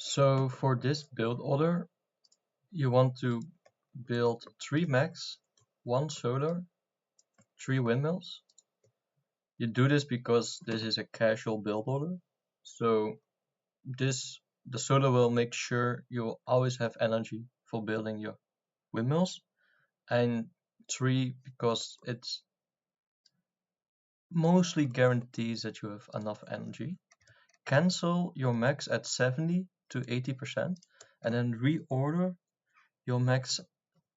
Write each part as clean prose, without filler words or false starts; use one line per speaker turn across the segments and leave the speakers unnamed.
So for this build order, you want to build 3 mechs, 1 solar, 3 windmills. You do this because this is a casual build order. So the solar will make sure you will always have energy for building your windmills, and 3 because it's mostly guarantees that you have enough energy. Cancel your max at 70 to 80% and then reorder your max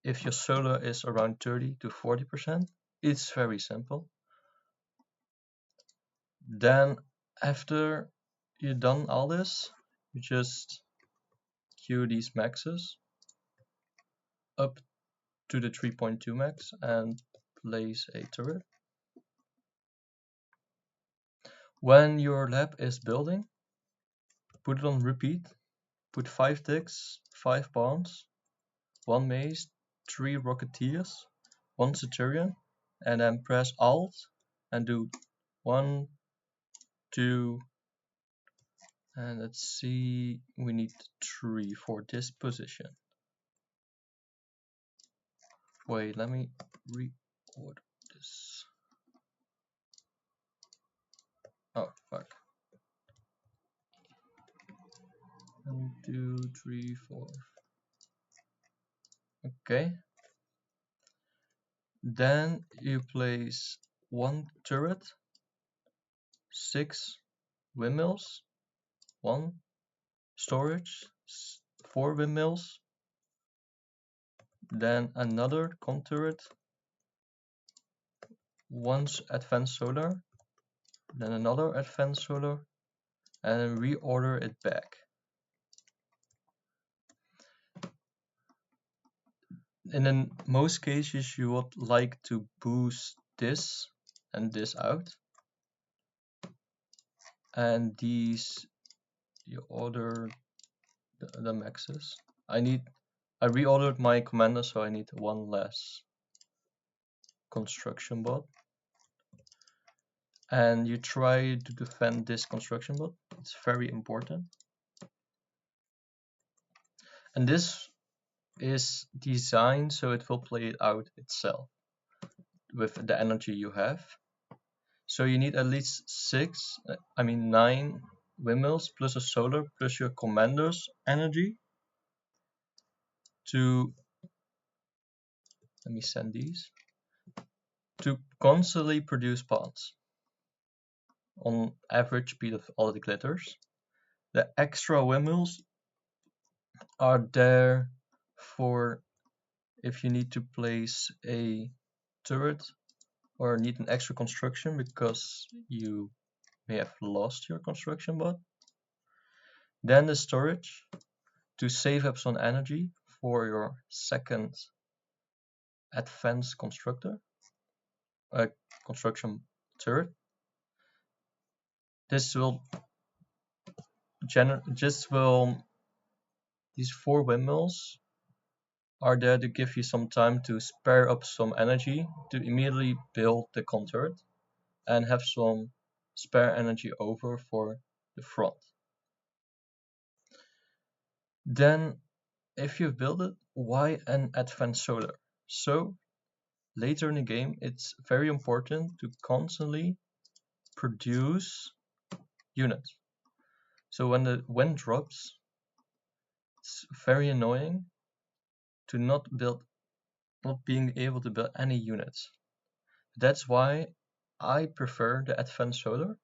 if your solar is around 30 to 40%. It's very simple. Then after you've done all this, you just queue these maxes up to the 3.2 max and place a turret. When your lab is building, put it on repeat, put 5 ticks, 5 bombs, 1 mace, 3 rocketeers, 1 centurion, and then press alt and do 1, 2, and let's see, we need 3 for this position. Wait, let me reorder this. Oh, fuck. 1, 2, 3, 4. Okay. Then you place 1 turret, 6 windmills, 1 storage, 4 windmills, then another con turret, 1 advanced solar, then another advanced solar, and then reorder it back. And in most cases you would like to boost this and this out, and these you order the maxes. I reordered my commander, so I need 1 less construction bot, and you try to defend this construction bot. It's very important, and this is designed so it will play it out itself with the energy you have. So you need at least 9 windmills plus a solar plus your commander's energy to, let me send these, to constantly produce pawns on average speed of all the glitters. The extra windmills are there for if you need to place a turret or need an extra construction because you may have lost your construction bot. Then the storage to save up some energy for your second advanced construction turret. These 4 windmills are there to give you some time to spare up some energy to immediately build the con turret and have some spare energy over for the front. Then if you've built it, why an advanced solar? So later in the game it's very important to constantly produce units. So when the wind drops, it's very annoying to not being able to build any units. That's why I prefer the advanced solar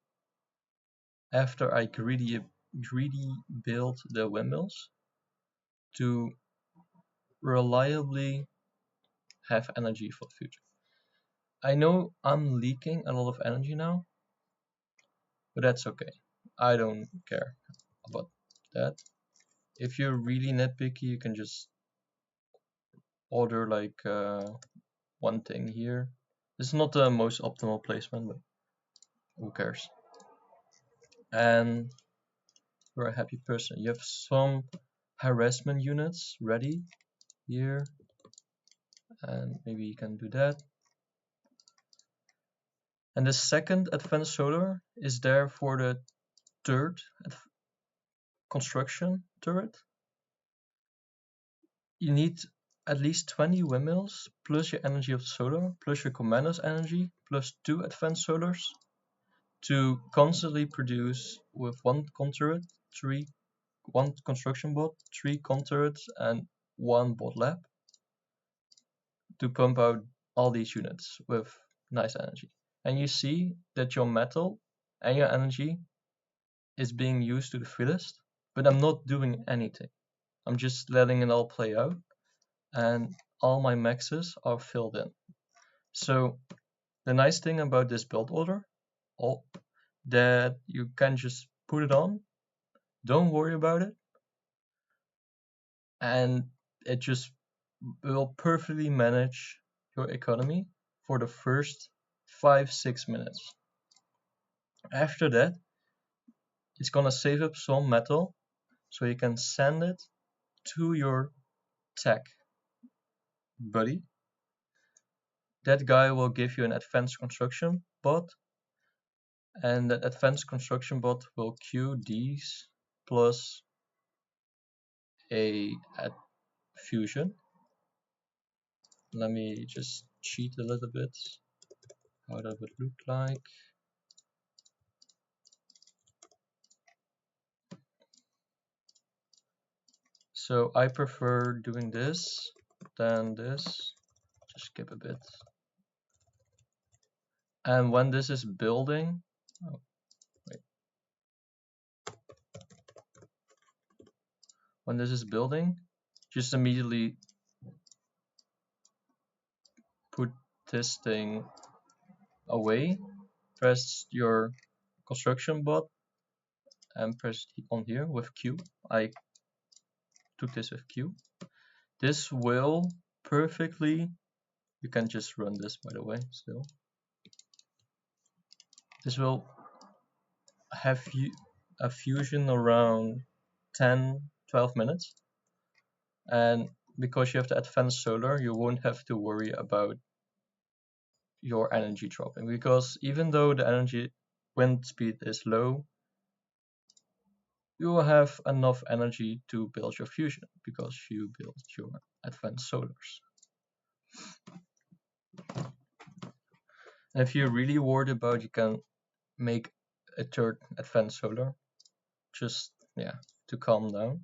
after I greedy build the windmills to reliably have energy for the future. I know I'm leaking a lot of energy now, but that's okay. I don't care about that. If you're really nitpicky, you can just order like 1 thing here. This is not the most optimal placement, but who cares? And you're a happy person. You have some harassment units ready here, and maybe you can do that. And the second advanced solar is there for the third construction turret, you need at least 20 windmills plus your energy of solar plus your commander's energy plus 2 advanced solars to constantly produce with 1 con turret, 1 construction bot, 3 con turrets, and 1 bot lab to pump out all these units with nice energy. And you see that your metal and your energy is being used to the fullest, but I'm not doing anything. I'm just letting it all play out, and all my maxes are filled in. So the nice thing about this build order, that you can just put it on, don't worry about it, and it just will perfectly manage your economy for the first 5-6 minutes. After that, it's gonna save up some metal so you can send it to your tech buddy. That guy will give you an advanced construction bot, and that advanced construction bot will queue these plus a fusion. Let me just cheat a little bit how that would look like. So I prefer doing this than this. Just skip a bit. And when this is building, when this is building, just immediately put this thing away, press your construction bot and press on here with Q. I took this with Q. This will perfectly, you can just run this by the way still. This will have a fusion around 10-12 minutes, and because you have the advanced solar, you won't have to worry about your energy dropping, because even though the energy wind speed is low, you will have enough energy to build your fusion because you built your advanced solars. And if you're really worried about, you can make a third advanced solar, just to calm down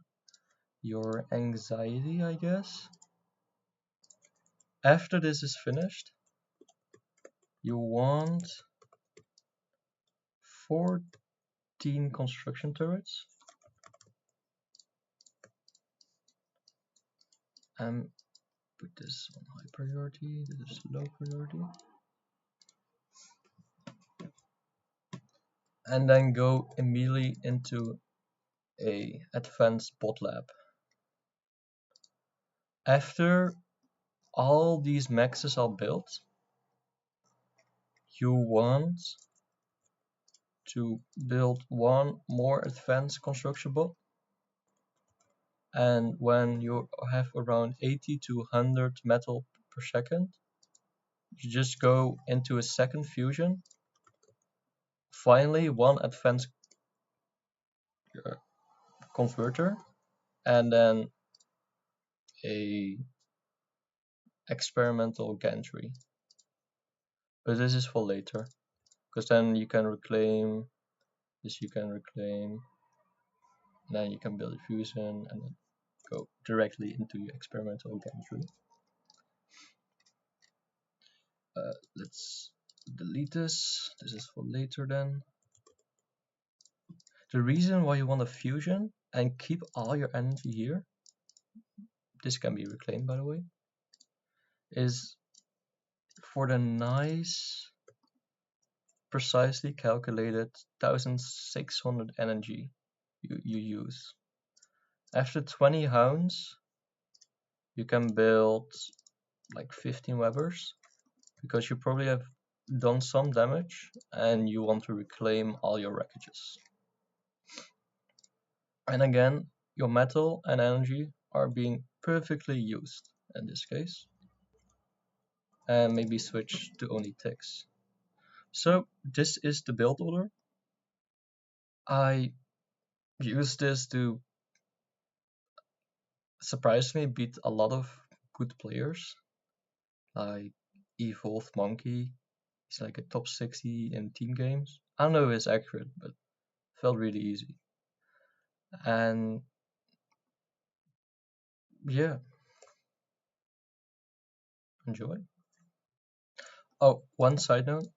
your anxiety, I guess. After this is finished, you want 14 construction turrets and put this on high priority, this is low priority, and then go immediately into a advanced bot lab. After all these maxes are built, you want to build one more advanced construction bot, and when you have around 80 to 100 metal per second, you just go into a second fusion, finally one advanced converter, and then a experimental gantry. But this is for later, because then you can reclaim this, you can reclaim, and then you can build a fusion and then go directly into your experimental gantry. Let's delete this. This is for later then. The reason why you want a fusion and keep all your energy here, this can be reclaimed by the way, is for the nice precisely calculated 1600 energy you use. After 20 hounds, you can build like 15 Webers, because you probably have done some damage and you want to reclaim all your wreckages. And again, your metal and energy are being perfectly used in this case. And maybe switch to only ticks. So this is the build order. I use this to surprisingly beat a lot of good players, like Evolved Monkey. He's like a top 60 in team games. I don't know if it's accurate, but felt really easy. And yeah, enjoy. Oh, one side note,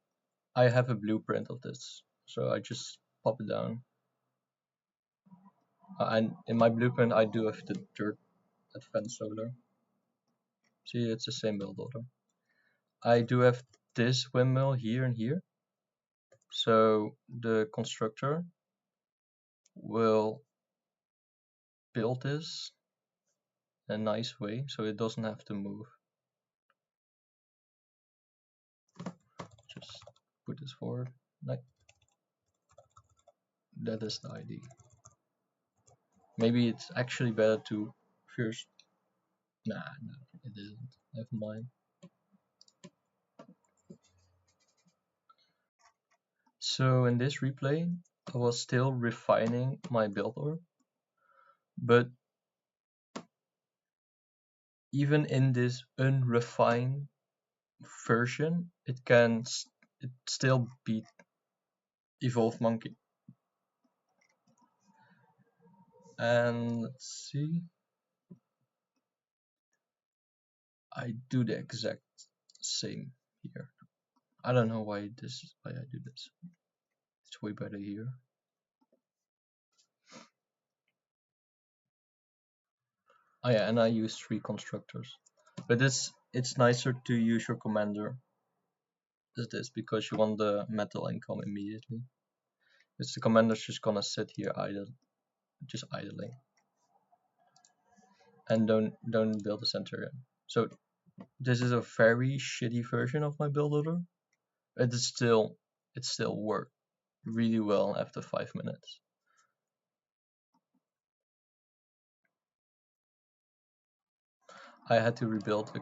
I have a blueprint of this, so I just pop it down. And in my blueprint, I do have the dirt advanced solar. See, it's the same build order. I do have this windmill here and here, so the constructor will build this in a nice way, so it doesn't have to move. Just put this forward, like that is the idea. Maybe it's actually better to first. Nah, no, it isn't. Never mind. So in this replay, I was still refining my build order, but even in this unrefined version, it still beat Evolved Monkey. And let's see, I do the exact same here. I don't know why I do this. It's way better here. Oh yeah, and I use 3 constructors. But it's nicer to use your commander as this because you want the metal income immediately. Because the commander's just gonna sit here just idling. And don't build a centurion. So this is a very shitty version of my build order. It still worked really well after 5 minutes. I had to rebuild the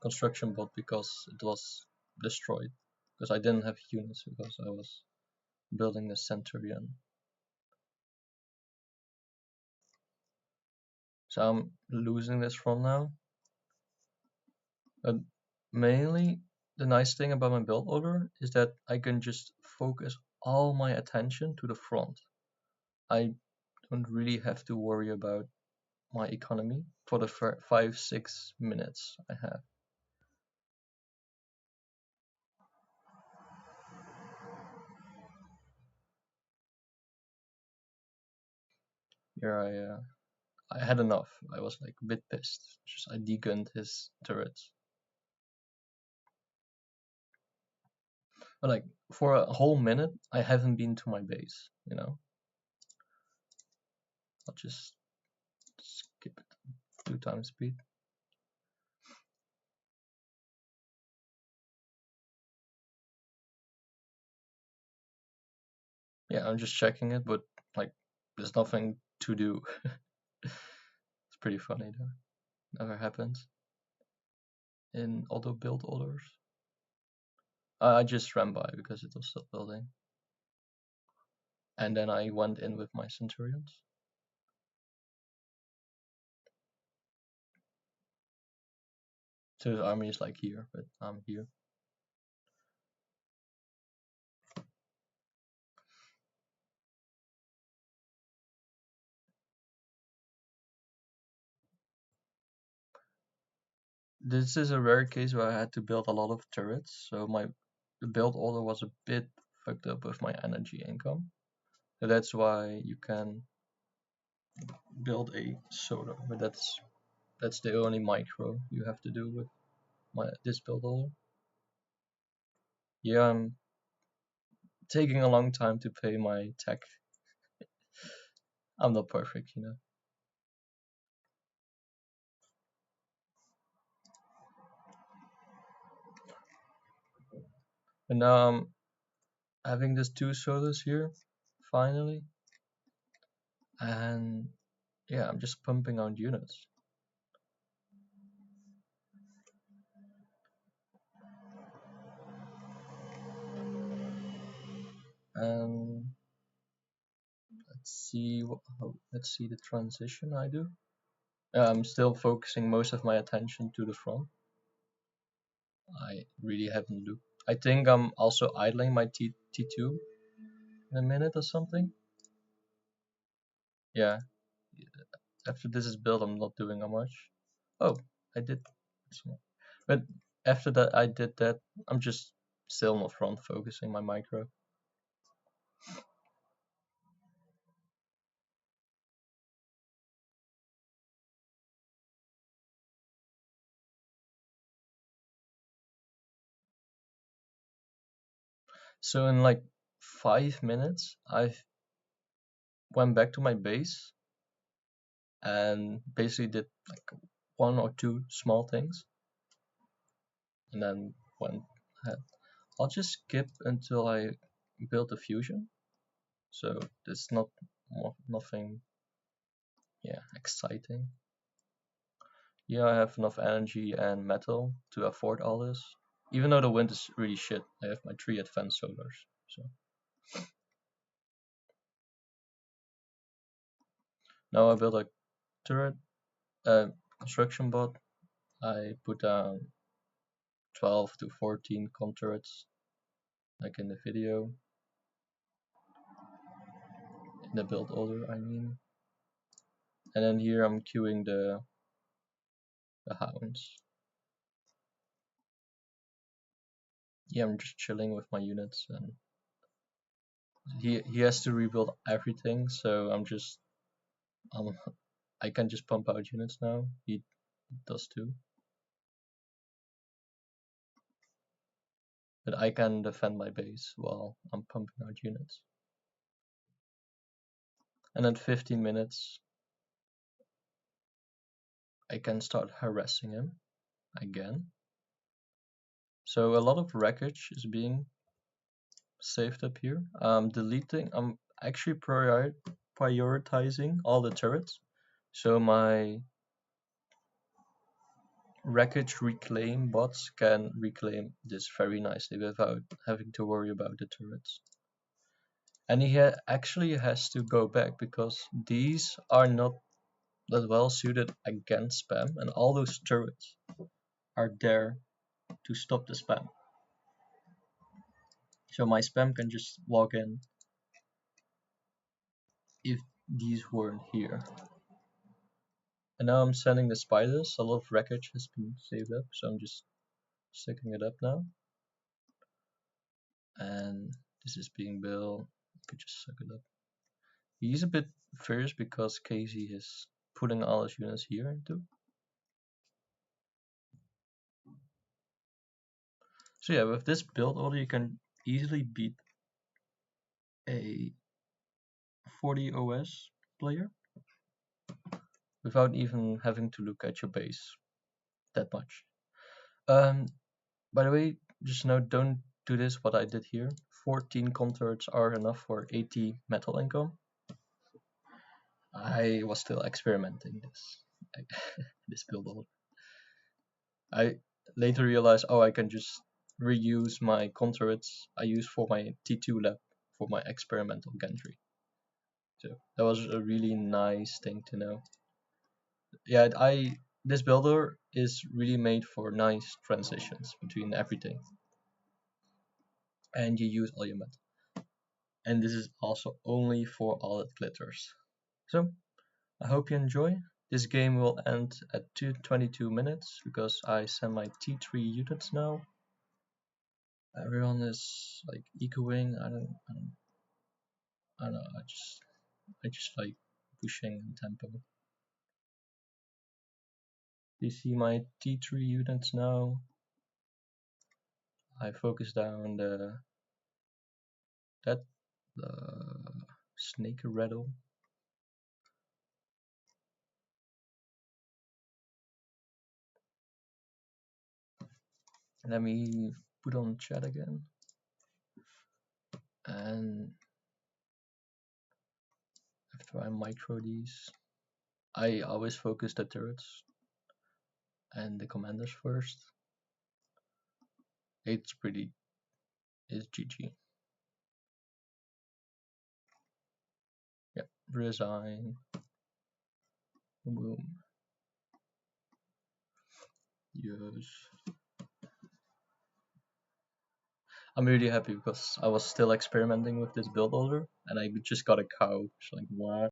construction bot because it was destroyed. Because I didn't have units because I was building the centurion. So I'm losing this from now. But mainly the nice thing about my build order is that I can just focus all my attention to the front. I don't really have to worry about my economy for the 5-6 minutes I have. Here I had enough. I was like a bit pissed. Just I degunned his turrets. But like for a whole minute, I haven't been to my base. I'll just skip it 2 times speed. Yeah, I'm just checking it, but like there's nothing to do. It's pretty funny though. Never happens in auto build orders. I just ran by because it was still building. And then I went in with my centurions. So the army is like here, but I'm here. This is a rare case where I had to build a lot of turrets, so the build order was a bit fucked up with my energy income. So that's why you can build a solar, but that's the only micro you have to do with this build order. Yeah, I'm taking a long time to pay my tech. I'm not perfect. And now I'm having these 2 solars here, finally. And yeah, I'm just pumping out units. And let's see the transition I do. I'm still focusing most of my attention to the front. I really haven't looked. I think I'm also idling my T2 in a minute or something. Yeah, after this is built, I'm not doing how much. Oh, I did. But after that, I did that. I'm just still not front focusing my micro. So in like 5 minutes, I went back to my base and basically did like one or two small things, and then went ahead. I'll just skip until I build the fusion. So there's nothing, yeah, exciting. Yeah, I have enough energy and metal to afford all this. Even though the wind is really shit, I have my 3 advanced solars. So now I build a turret, construction bot. I put down 12 to 14 com turrets, like in the video, in the build order, I mean. And then here I'm queuing the hounds. Yeah, I'm just chilling with my units, and he has to rebuild everything, so um I can just pump out units now. He does too, but I can defend my base while I'm pumping out units. And at 15 minutes, I can start harassing him again. So a lot of wreckage is being saved up here. I'm actually prioritizing all the turrets, so my wreckage reclaim bots can reclaim this very nicely without having to worry about the turrets. And he actually has to go back because these are not that well suited against spam, and all those turrets are there to stop the spam. So my spam can just walk in if these weren't here. And now I'm sending the spiders. A lot of wreckage has been saved up, so I'm just sticking it up now. And this is being built. I could just suck it up. He's a bit fierce because Casey is putting all his units here into. So yeah, with this build order, you can easily beat a 40 OS player without even having to look at your base that much. Um, by the way, just note, don't do this what I did here. 14 converts are enough for 80 metal income. I was still experimenting this build order. I later realized, oh, I can just reuse my conturets I use for my T2 lab for my experimental gantry. So that was a really nice thing to know. Yeah, this builder is really made for nice transitions between everything, and you use all your metal. And this is also only for all that glitters. So I hope you enjoy. This game will end at 22 minutes because I send my T3 units now. Everyone is like echoing. I don't know. I just like pushing and tempo. You see my T3 units now. I focus down the snake rattle. Let me put on chat again. And after I micro these, I always focus the turrets and the commanders first. It's GG. Yep, resign. Boom. Yes. I'm really happy because I was still experimenting with this build order and I just got a cow. It's like, what?